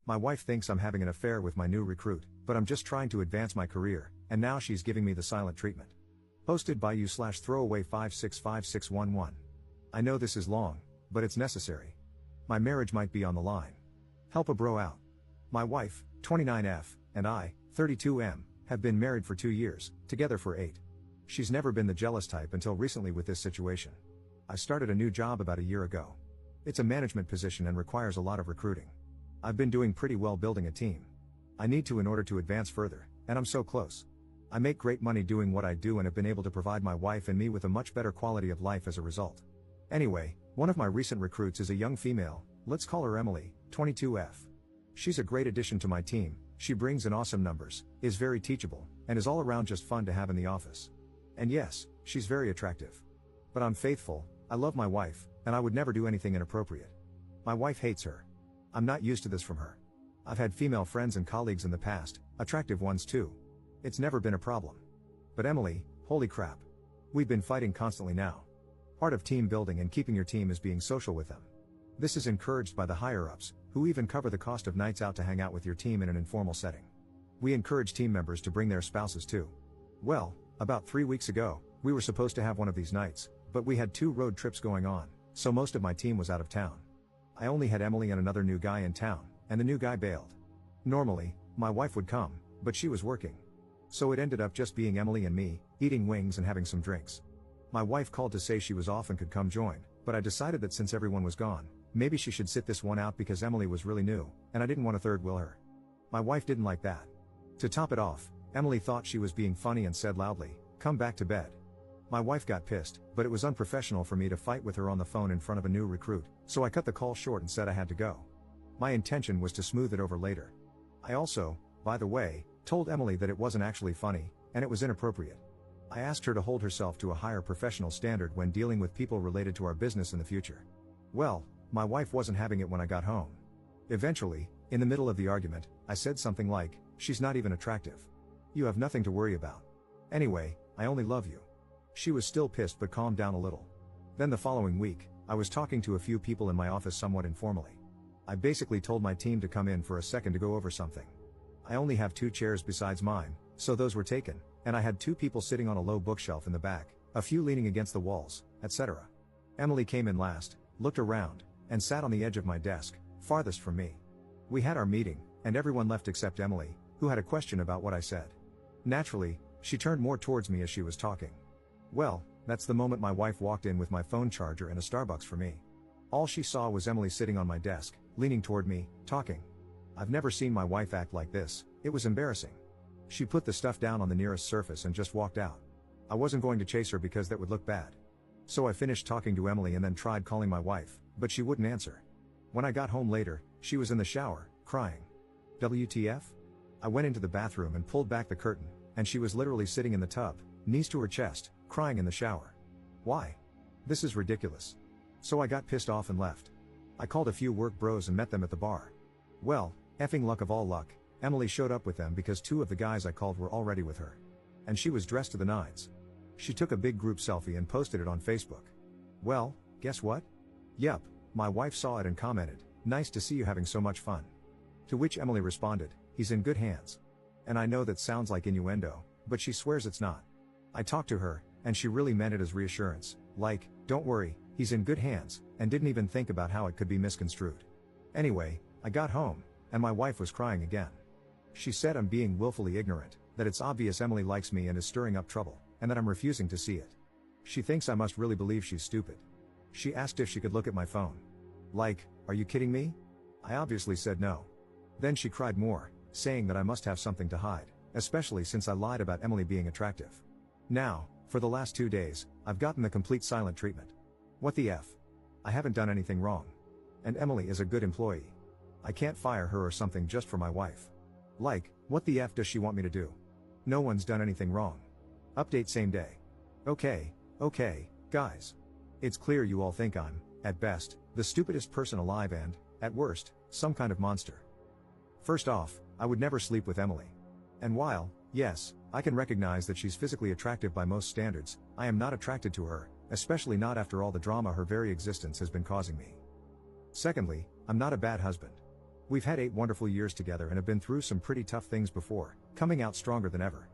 My wife thinks I'm having an affair with my new recruit, but I'm just trying to advance my career, and now she's giving me the silent treatment. Posted by you/throwaway565611. I know this is long, but it's necessary. My marriage might be on the line. Help a bro out. My wife, 29F, and I, 32M, have been married for 2 years, together for 8. She's never been the jealous type until recently with this situation. I started a new job about a year ago. It's a management position and requires a lot of recruiting. I've been doing pretty well building a team. I need to in order to advance further, and I'm so close. I make great money doing what I do and have been able to provide my wife and me with a much better quality of life as a result. Anyway, one of my recent recruits is a young female, let's call her Emily, 22F. She's a great addition to my team, she brings in awesome numbers, is very teachable, and is all around just fun to have in the office. And yes, she's very attractive. But I'm faithful, I love my wife, and I would never do anything inappropriate. My wife hates her. I'm not used to this from her. I've had female friends and colleagues in the past, attractive ones too. It's never been a problem. But Emily, holy crap. We've been fighting constantly now. Part of team building and keeping your team is being social with them. This is encouraged by the higher-ups, who even cover the cost of nights out to hang out with your team in an informal setting. We encourage team members to bring their spouses too. Well, about 3 weeks ago, we were supposed to have one of these nights, but we had 2 road trips going on, so most of my team was out of town. I only had Emily and another new guy in town, and the new guy bailed. Normally, my wife would come, but she was working. So it ended up just being Emily and me, eating wings and having some drinks. My wife called to say she was off and could come join, but I decided that since everyone was gone, maybe she should sit this one out because Emily was really new, and I didn't want to third wheel her. My wife didn't like that. To top it off, Emily thought she was being funny and said loudly, "Come back to bed." My wife got pissed, but it was unprofessional for me to fight with her on the phone in front of a new recruit, so I cut the call short and said I had to go. My intention was to smooth it over later. I also, by the way, told Emily that it wasn't actually funny, and it was inappropriate. I asked her to hold herself to a higher professional standard when dealing with people related to our business in the future. Well, my wife wasn't having it when I got home. Eventually, in the middle of the argument, I said something like, "She's not even attractive. You have nothing to worry about. Anyway, I only love you." She was still pissed but calmed down a little. Then the following week, I was talking to a few people in my office somewhat informally. I basically told my team to come in for a second to go over something. I only have 2 chairs besides mine, so those were taken, and I had 2 people sitting on a low bookshelf in the back, a few leaning against the walls, etc. Emily came in last, looked around, and sat on the edge of my desk, farthest from me. We had our meeting, and everyone left except Emily, who had a question about what I said. Naturally, she turned more towards me as she was talking. Well, that's the moment my wife walked in with my phone charger and a Starbucks for me. All she saw was Emily sitting on my desk, leaning toward me, talking. I've never seen my wife act like this, it was embarrassing. She put the stuff down on the nearest surface and just walked out. I wasn't going to chase her because that would look bad. So I finished talking to Emily and then tried calling my wife, but she wouldn't answer. When I got home later, she was in the shower, crying. WTF? I went into the bathroom and pulled back the curtain, and she was literally sitting in the tub, knees to her chest, crying in the shower. Why? This is ridiculous. So I got pissed off and left. I called a few work bros and met them at the bar. Well, effing luck of all luck, Emily showed up with them because 2 of the guys I called were already with her. And she was dressed to the nines. She took a big group selfie and posted it on Facebook. Well, guess what? Yup, my wife saw it and commented, "Nice to see you having so much fun." To which Emily responded, "He's in good hands." And I know that sounds like innuendo, but she swears it's not. I talked to her, and she really meant it as reassurance, like, "Don't worry, he's in good hands," and didn't even think about how it could be misconstrued. Anyway, I got home, and my wife was crying again. She said I'm being willfully ignorant, that it's obvious Emily likes me and is stirring up trouble, and that I'm refusing to see it. She thinks I must really believe she's stupid. She asked if she could look at my phone. Like, are you kidding me? I obviously said no. Then she cried more, saying that I must have something to hide, especially since I lied about Emily being attractive. Now, for the last 2 days, I've gotten the complete silent treatment. What the F? I haven't done anything wrong. And Emily is a good employee. I can't fire her or something just for my wife. Like, what the F does she want me to do? No one's done anything wrong. Update same day. Okay, guys. It's clear you all think I'm, at best, the stupidest person alive and, at worst, some kind of monster. First off, I would never sleep with Emily. And while, yes, I can recognize that she's physically attractive by most standards, I am not attracted to her, especially not after all the drama her very existence has been causing me. Secondly, I'm not a bad husband. We've had 8 wonderful years together and have been through some pretty tough things before, coming out stronger than ever.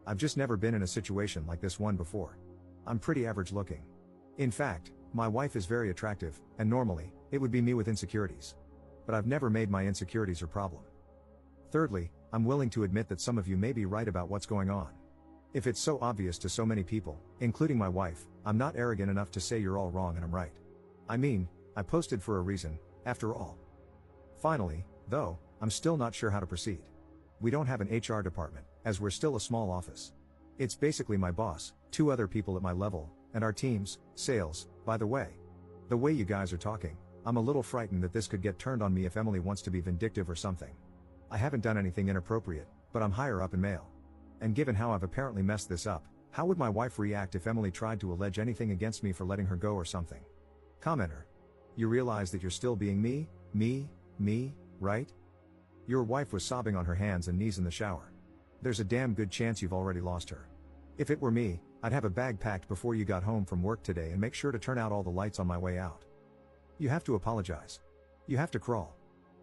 I've just never been in a situation like this one before. I'm pretty average looking. In fact, my wife is very attractive, and normally, it would be me with insecurities. But I've never made my insecurities her problem. Thirdly, I'm willing to admit that some of you may be right about what's going on. If it's so obvious to so many people, including my wife, I'm not arrogant enough to say you're all wrong and I'm right. I mean, I posted for a reason, after all. Finally, though, I'm still not sure how to proceed. We don't have an HR department, as we're still a small office. It's basically my boss, 2 other people at my level, and our teams, sales, by the way. The way you guys are talking, I'm a little frightened that this could get turned on me if Emily wants to be vindictive or something. I haven't done anything inappropriate, but I'm higher up in mail. And given how I've apparently messed this up, how would my wife react if Emily tried to allege anything against me for letting her go or something? Commenter. You realize that you're still being me, right? Your wife was sobbing on her hands and knees in the shower. There's a damn good chance you've already lost her. If it were me, I'd have a bag packed before you got home from work today and make sure to turn out all the lights on my way out. You have to apologize. You have to crawl.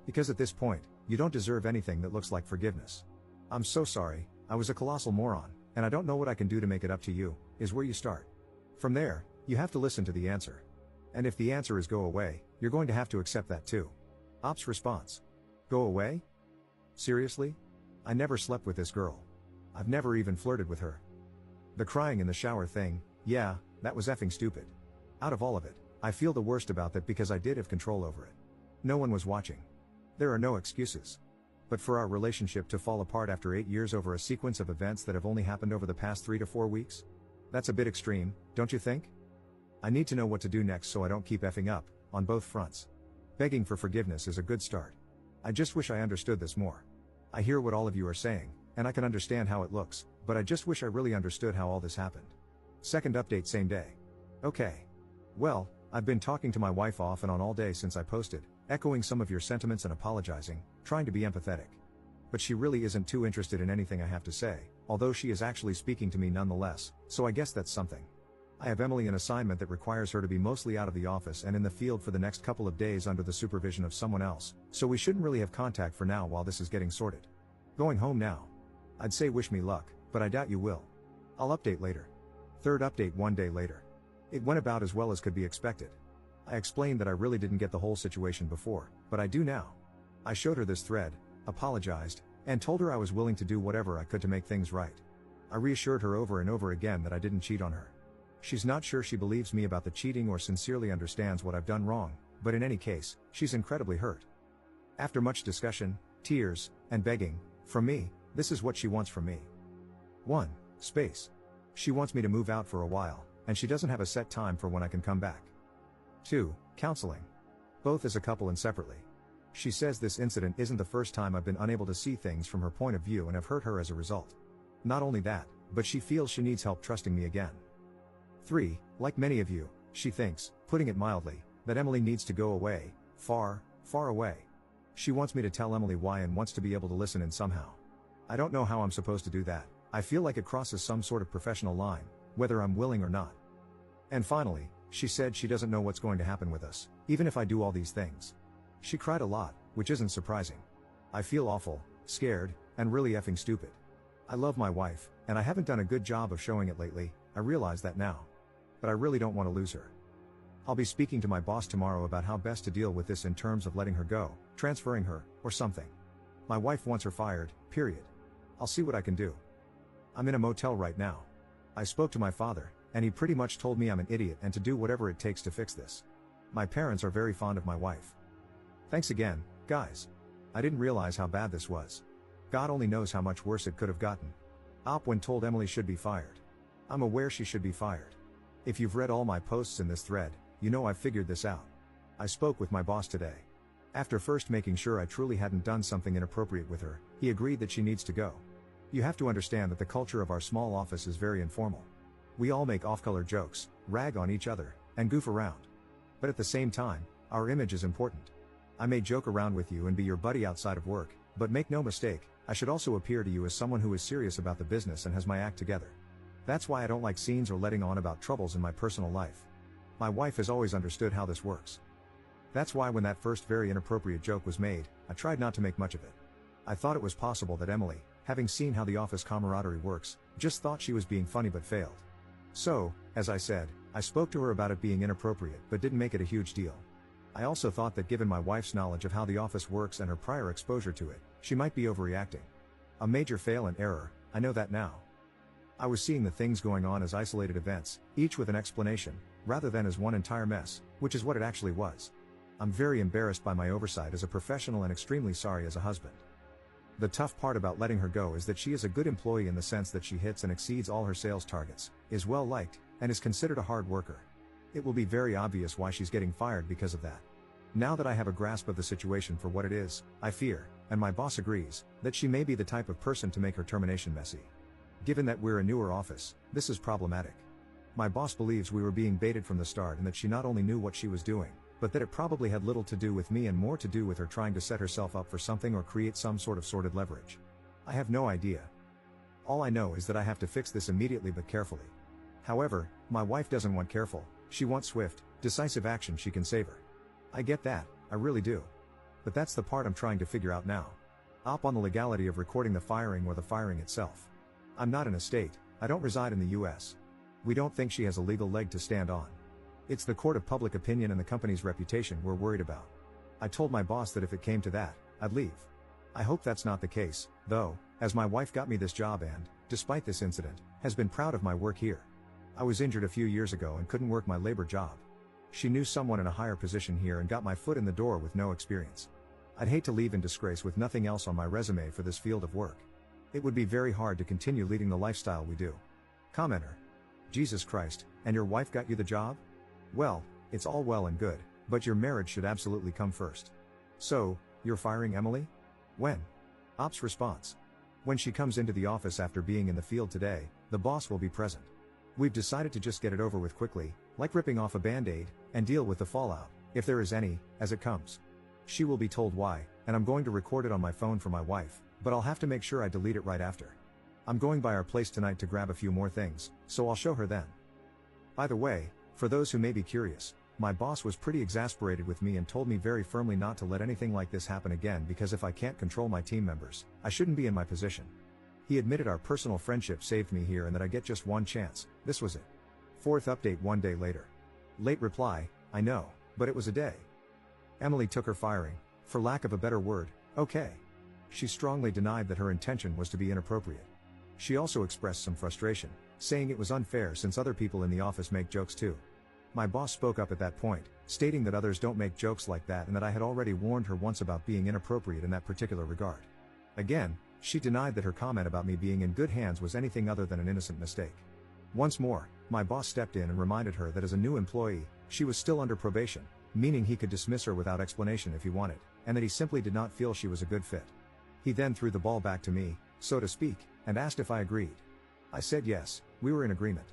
Because at this point, you don't deserve anything that looks like forgiveness. I'm so sorry, I was a colossal moron, and I don't know what I can do to make it up to you, is where you start. From there, you have to listen to the answer. And if the answer is go away, you're going to have to accept that too. Ops response. Go away? Seriously? I never slept with this girl. I've never even flirted with her. The crying in the shower thing, yeah, that was effing stupid. Out of all of it, I feel the worst about that because I did have control over it. No one was watching. There are no excuses. But for our relationship to fall apart after 8 years over a sequence of events that have only happened over the past 3 to 4 weeks? That's a bit extreme, don't you think? I need to know what to do next so I don't keep effing up, on both fronts. Begging for forgiveness is a good start. I just wish I understood this more. I hear what all of you are saying, and I can understand how it looks, but I just wish I really understood how all this happened. Second update same day. Okay. Well, I've been talking to my wife off and on all day since I posted, echoing some of your sentiments and apologizing, trying to be empathetic. But she really isn't too interested in anything I have to say, although she is actually speaking to me nonetheless, so I guess that's something. I have Emily an assignment that requires her to be mostly out of the office and in the field for the next couple of days under the supervision of someone else, so we shouldn't really have contact for now while this is getting sorted. Going home now. I'd say wish me luck, but I doubt you will. I'll update later. Third update 1 day later. It went about as well as could be expected. I explained that I really didn't get the whole situation before, but I do now. I showed her this thread, apologized, and told her I was willing to do whatever I could to make things right. I reassured her over and over again that I didn't cheat on her. She's not sure she believes me about the cheating or sincerely understands what I've done wrong, but in any case, she's incredibly hurt. After much discussion, tears, and begging, from me, this is what she wants from me. 1. Space. She wants me to move out for a while, and she doesn't have a set time for when I can come back. 2. Counseling. Both as a couple and separately. She says this incident isn't the first time I've been unable to see things from her point of view and have hurt her as a result. Not only that, but she feels she needs help trusting me again. 3. Like many of you, she thinks, putting it mildly, that Emily needs to go away, far, far away. She wants me to tell Emily why and wants to be able to listen in somehow. I don't know how I'm supposed to do that. I feel like it crosses some sort of professional line, whether I'm willing or not. And finally, she said she doesn't know what's going to happen with us, even if I do all these things. She cried a lot, which isn't surprising. I feel awful, scared, and really effing stupid. I love my wife, and I haven't done a good job of showing it lately, I realize that now. But I really don't want to lose her. I'll be speaking to my boss tomorrow about how best to deal with this in terms of letting her go, transferring her, or something. My wife wants her fired, period. I'll see what I can do. I'm in a motel right now. I spoke to my father, and he pretty much told me I'm an idiot and to do whatever it takes to fix this. My parents are very fond of my wife. Thanks again, guys. I didn't realize how bad this was. God only knows how much worse it could have gotten. Op when told Emily should be fired. I'm aware she should be fired. If you've read all my posts in this thread, you know I've figured this out. I spoke with my boss today. After first making sure I truly hadn't done something inappropriate with her, he agreed that she needs to go. You have to understand that the culture of our small office is very informal. We all make off-color jokes, rag on each other, and goof around. But at the same time, our image is important. I may joke around with you and be your buddy outside of work, but make no mistake, I should also appear to you as someone who is serious about the business and has my act together. That's why I don't like scenes or letting on about troubles in my personal life. My wife has always understood how this works. That's why when that first very inappropriate joke was made, I tried not to make much of it. I thought it was possible that Emily, having seen how the office camaraderie works, just thought she was being funny but failed. So, as I said, I spoke to her about it being inappropriate but didn't make it a huge deal. I also thought that given my wife's knowledge of how the office works and her prior exposure to it, she might be overreacting. A major fail and error, I know that now. I was seeing the things going on as isolated events, each with an explanation, rather than as one entire mess, which is what it actually was. I'm very embarrassed by my oversight as a professional and extremely sorry as a husband. The tough part about letting her go is that she is a good employee in the sense that she hits and exceeds all her sales targets, is well liked, and is considered a hard worker. It will be very obvious why she's getting fired because of that. Now that I have a grasp of the situation for what it is, I fear, and my boss agrees, that she may be the type of person to make her termination messy. Given that we're a newer office, this is problematic. My boss believes we were being baited from the start and that she not only knew what she was doing, but that it probably had little to do with me and more to do with her trying to set herself up for something or create some sort of sordid leverage. I have no idea. All I know is that I have to fix this immediately but carefully. However, my wife doesn't want careful, she wants swift, decisive action she can save her. I get that, I really do. But that's the part I'm trying to figure out now. Up on the legality of recording the firing or the firing itself. I'm not in a state, I don't reside in the US. We don't think she has a legal leg to stand on. It's the court of public opinion and the company's reputation we're worried about. I told my boss that if it came to that, I'd leave. I hope that's not the case, though, as my wife got me this job and, despite this incident, has been proud of my work here. I was injured a few years ago and couldn't work my labor job. She knew someone in a higher position here and got my foot in the door with no experience. I'd hate to leave in disgrace with nothing else on my resume for this field of work. It would be very hard to continue leading the lifestyle we do. Commenter. Jesus Christ, and your wife got you the job? Well, it's all well and good, but your marriage should absolutely come first. So, you're firing Emily? When? Ops response. When she comes into the office after being in the field today, the boss will be present. We've decided to just get it over with quickly, like ripping off a band-aid, and deal with the fallout, if there is any, as it comes. She will be told why, and I'm going to record it on my phone for my wife, but I'll have to make sure I delete it right after. I'm going by our place tonight to grab a few more things, so I'll show her then. By the way, for those who may be curious, my boss was pretty exasperated with me and told me very firmly not to let anything like this happen again because if I can't control my team members, I shouldn't be in my position. He admitted our personal friendship saved me here and that I get just one chance, this was it. Fourth update 1 day later. Late reply, I know, but it was a day. Emily took her firing, for lack of a better word, okay. She strongly denied that her intention was to be inappropriate. She also expressed some frustration, saying it was unfair since other people in the office make jokes too. My boss spoke up at that point, stating that others don't make jokes like that and that I had already warned her once about being inappropriate in that particular regard. Again, she denied that her comment about me being in good hands was anything other than an innocent mistake. Once more, my boss stepped in and reminded her that as a new employee, she was still under probation, meaning he could dismiss her without explanation if he wanted, and that he simply did not feel she was a good fit. He then threw the ball back to me, so to speak, and asked if I agreed. I said yes, we were in agreement.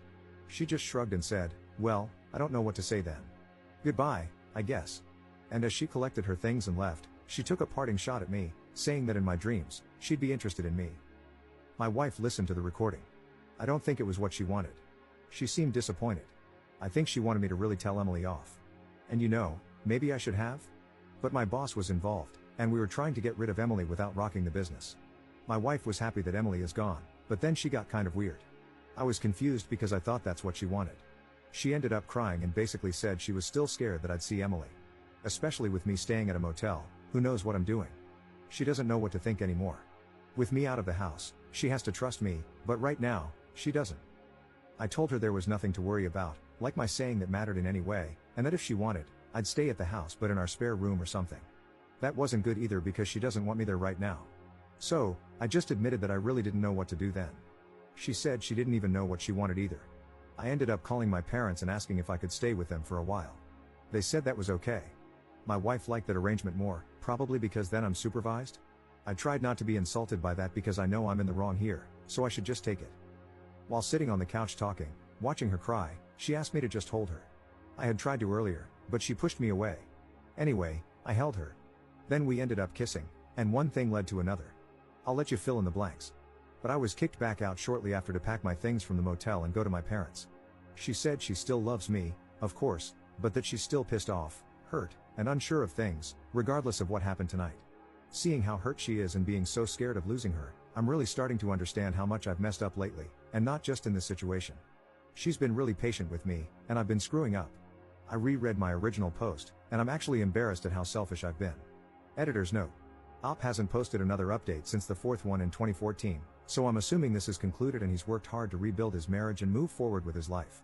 She just shrugged and said, well, I don't know what to say then. Goodbye, I guess. And as she collected her things and left, she took a parting shot at me, saying that in my dreams, she'd be interested in me. My wife listened to the recording. I don't think it was what she wanted. She seemed disappointed. I think she wanted me to really tell Emily off. And you know, maybe I should have? But my boss was involved, and we were trying to get rid of Emily without rocking the business. My wife was happy that Emily is gone, but then she got kind of weird. I was confused because I thought that's what she wanted. She ended up crying and basically said she was still scared that I'd see Emily. Especially with me staying at a motel, who knows what I'm doing? She doesn't know what to think anymore. With me out of the house, she has to trust me, but right now, she doesn't. I told her there was nothing to worry about, like my saying that mattered in any way, and that if she wanted, I'd stay at the house but in our spare room or something. That wasn't good either because she doesn't want me there right now. So, I just admitted that I really didn't know what to do then. She said she didn't even know what she wanted either. I ended up calling my parents and asking if I could stay with them for a while. They said that was okay. My wife liked that arrangement more, probably because then I'm supervised. I tried not to be insulted by that because I know I'm in the wrong here, so I should just take it. While sitting on the couch talking, watching her cry, she asked me to just hold her. I had tried to earlier, but she pushed me away. Anyway, I held her. Then we ended up kissing, and one thing led to another. I'll let you fill in the blanks. But I was kicked back out shortly after to pack my things from the motel and go to my parents. She said she still loves me, of course, but that she's still pissed off, hurt, and unsure of things, regardless of what happened tonight. Seeing how hurt she is and being so scared of losing her, I'm really starting to understand how much I've messed up lately, and not just in this situation. She's been really patient with me, and I've been screwing up. I reread my original post, and I'm actually embarrassed at how selfish I've been. Editor's note. Op hasn't posted another update since the fourth one in 2014, so I'm assuming this is concluded and he's worked hard to rebuild his marriage and move forward with his life.